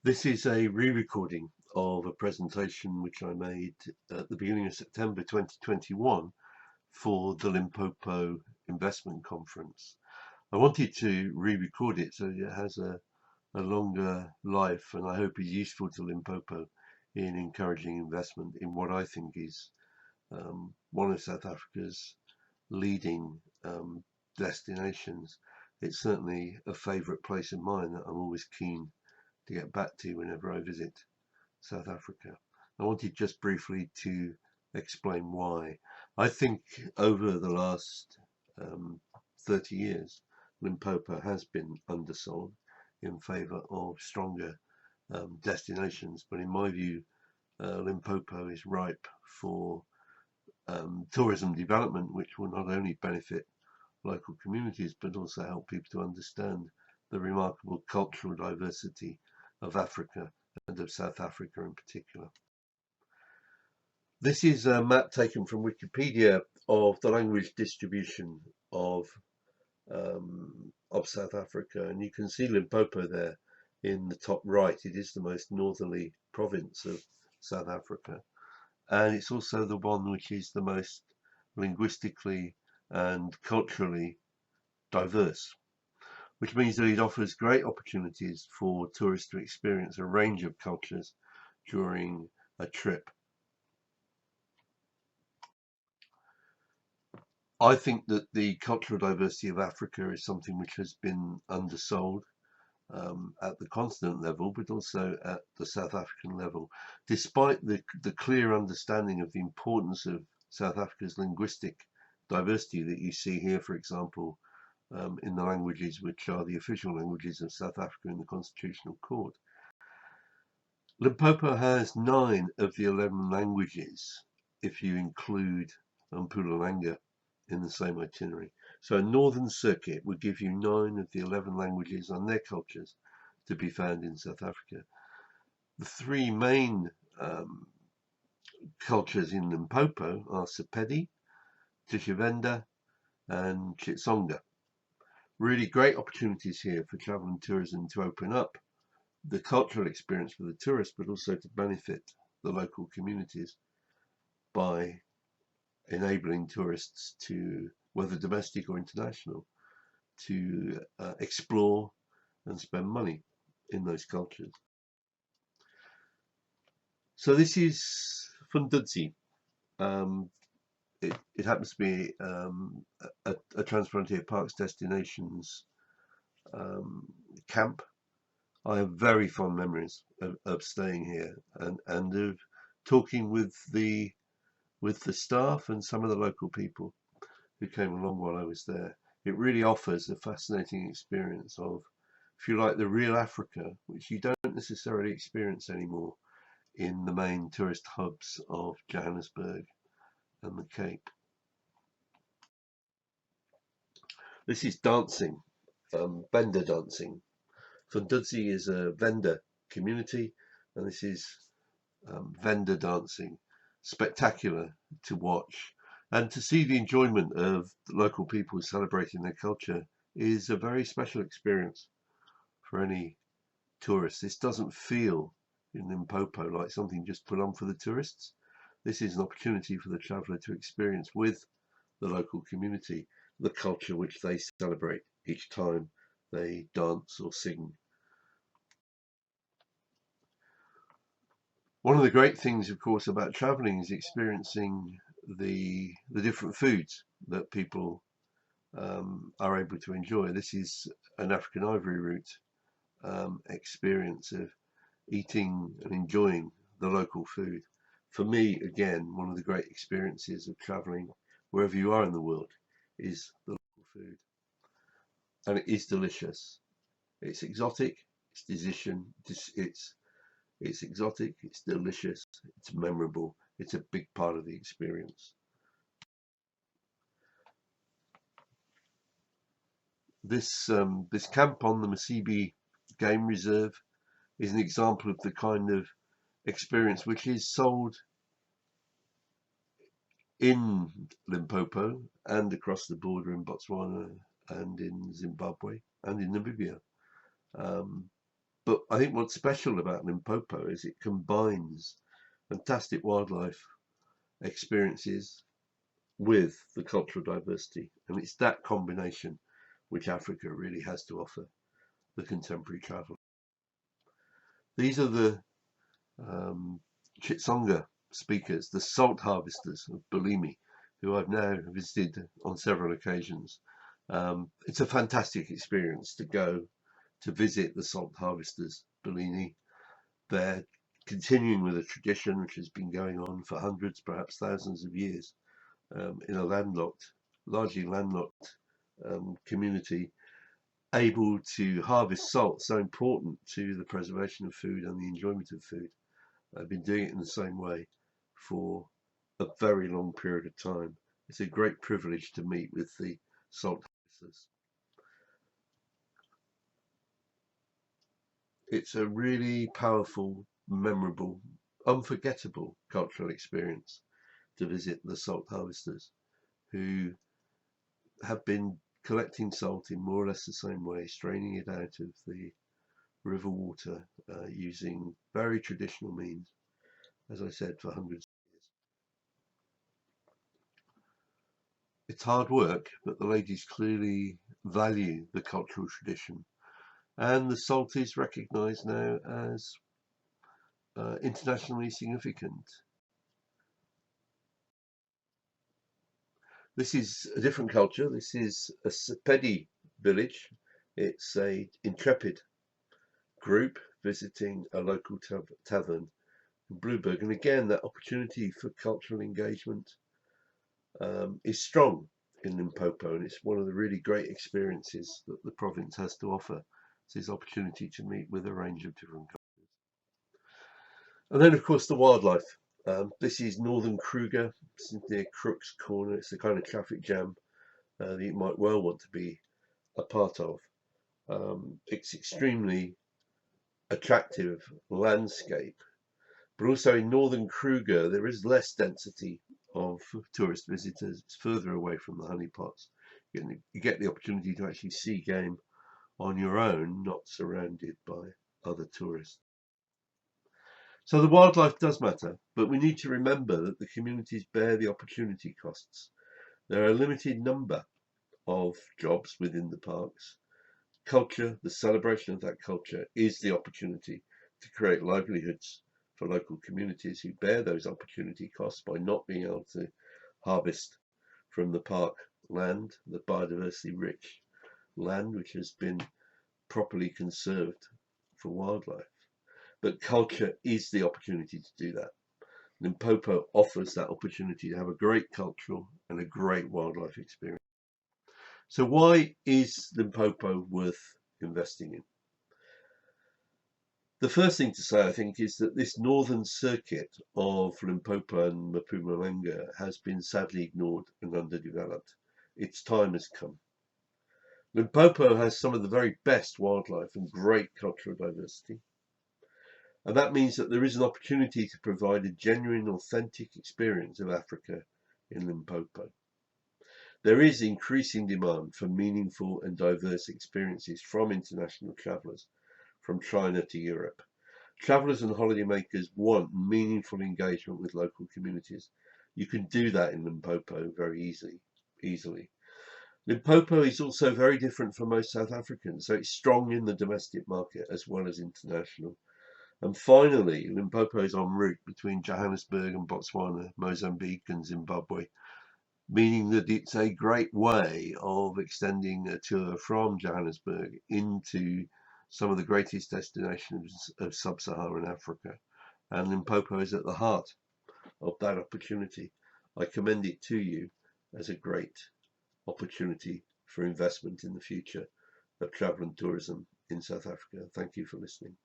This is a re-recording of a presentation which I made at the beginning of September 2021 for the Limpopo Investment Conference. I wanted to re-record it so it has a longer life, and I hope is useful to Limpopo in encouraging investment in what I think is one of South Africa's leading destinations. It's certainly a favourite place of mine that I'm always keen to get back to whenever I visit South Africa. I wanted just briefly to explain why. I think over the last 30 years, Limpopo has been undersold in favour of stronger destinations. But in my view, Limpopo is ripe for tourism development, which will not only benefit local communities, but also help people to understand the remarkable cultural diversity of Africa and of South Africa in particular. This is a map taken from Wikipedia of the language distribution of South Africa, and you can see Limpopo there in the top right. It is the most northerly province of South Africa, and it's also the one which is the most linguistically and culturally diverse, which means that it offers great opportunities for tourists to experience a range of cultures during a trip. I think that the cultural diversity of Africa is something which has been undersold at the continent level, but also at the South African level. Despite the clear understanding of the importance of South Africa's linguistic diversity that you see here, for example, in the languages which are the official languages of South Africa in the Constitutional Court. Limpopo has 9 of the 11 languages, if you include Mpumalanga in the same itinerary. So a northern circuit would give you 9 of the 11 languages and their cultures to be found in South Africa. The 3 main cultures in Limpopo are Sepedi, Tshivenda, and Chitsonga. Really great opportunities here for travel and tourism to open up the cultural experience for the tourists, but also to benefit the local communities by enabling tourists to, whether domestic or international, to explore and spend money in those cultures. So this is Fundudzi. It happens to be a Transfrontier Parks Destinations camp. I have very fond memories of staying here and of talking with the staff and some of the local people who came along while I was there. It really offers a fascinating experience of, if you like, the real Africa, which you don't necessarily experience anymore in the main tourist hubs of Johannesburg and the Cape. This is dancing, vendor dancing. Fundudzi is a vendor community, and this is vendor dancing. Spectacular to watch, and to see the enjoyment of the local people celebrating their culture is a very special experience for any tourist. This doesn't feel in Limpopo like something just put on for the tourists. This is an opportunity for the traveller to experience with the local community the culture which they celebrate each time they dance or sing. One of the great things, of course, about traveling is experiencing the different foods that people are able to enjoy. This is an African ivory route experience of eating and enjoying the local food. For me, again, one of the great experiences of traveling wherever you are in the world is the local food. And it is delicious. It's exotic, it's decision, it's exotic, it's delicious, it's memorable, it's a big part of the experience. This camp on the Masibi Game Reserve is an example of the kind of experience which is sold in Limpopo and across the border in Botswana and in Zimbabwe and in Namibia. But I think what's special about Limpopo is it combines fantastic wildlife experiences with the cultural diversity. And it's that combination which Africa really has to offer the contemporary traveller. These are the Chitsonga speakers, the salt harvesters of Bulimi, who I've now visited on several occasions. It's a fantastic experience to go to visit the salt harvesters, Bulimi. They're continuing with a tradition which has been going on for hundreds, perhaps thousands of years, in a largely landlocked community, able to harvest salt, so important to the preservation of food and the enjoyment of food. I've been doing it in the same way for a very long period of time. It's a great privilege to meet with the salt harvesters. It's a really powerful, memorable, unforgettable cultural experience to visit the salt harvesters, who have been collecting salt in more or less the same way, straining it out of the river water using very traditional means, as I said, for hundreds of years. It's hard work, but the ladies clearly value the cultural tradition, and the salt is recognised now as internationally significant. This is a different culture. This is a Sepedi village. It's a intrepid group visiting a local tavern in Blueberg, and again that opportunity for cultural engagement is strong in Limpopo, and it's one of the really great experiences that the province has to offer. It's this opportunity to meet with a range of different cultures. And then of course the wildlife. This is Northern Kruger, it's near Crook's Corner. It's the kind of traffic jam that you might well want to be a part of. It's extremely attractive landscape, but also in Northern Kruger there is less density of tourist visitors. It's further away from the honeypots. You get the opportunity to actually see game on your own, not surrounded by other tourists. So the wildlife does matter, but we need to remember that the communities bear the opportunity costs. There are a limited number of jobs within the parks. Culture, the celebration of that culture, is the opportunity to create livelihoods for local communities who bear those opportunity costs by not being able to harvest from the park land, the biodiversity rich land which has been properly conserved for wildlife. But culture is the opportunity to do that. Limpopo offers that opportunity to have a great cultural and a great wildlife experience. So why is Limpopo worth investing in? The first thing to say, I think, is that this northern circuit of Limpopo and Mpumalanga has been sadly ignored and underdeveloped. Its time has come. Limpopo has some of the very best wildlife and great cultural diversity. And that means that there is an opportunity to provide a genuine, authentic experience of Africa in Limpopo. There is increasing demand for meaningful and diverse experiences from international travellers from China to Europe. Travellers and holidaymakers want meaningful engagement with local communities. You can do that in Limpopo very easily. Limpopo is also very different from most South Africans, so it's strong in the domestic market as well as international. And finally, Limpopo is en route between Johannesburg and Botswana, Mozambique and Zimbabwe, meaning that it's a great way of extending a tour from Johannesburg into some of the greatest destinations of sub-Saharan Africa. And Limpopo is at the heart of that opportunity. I commend it to you as a great opportunity for investment in the future of travel and tourism in South Africa. Thank you for listening.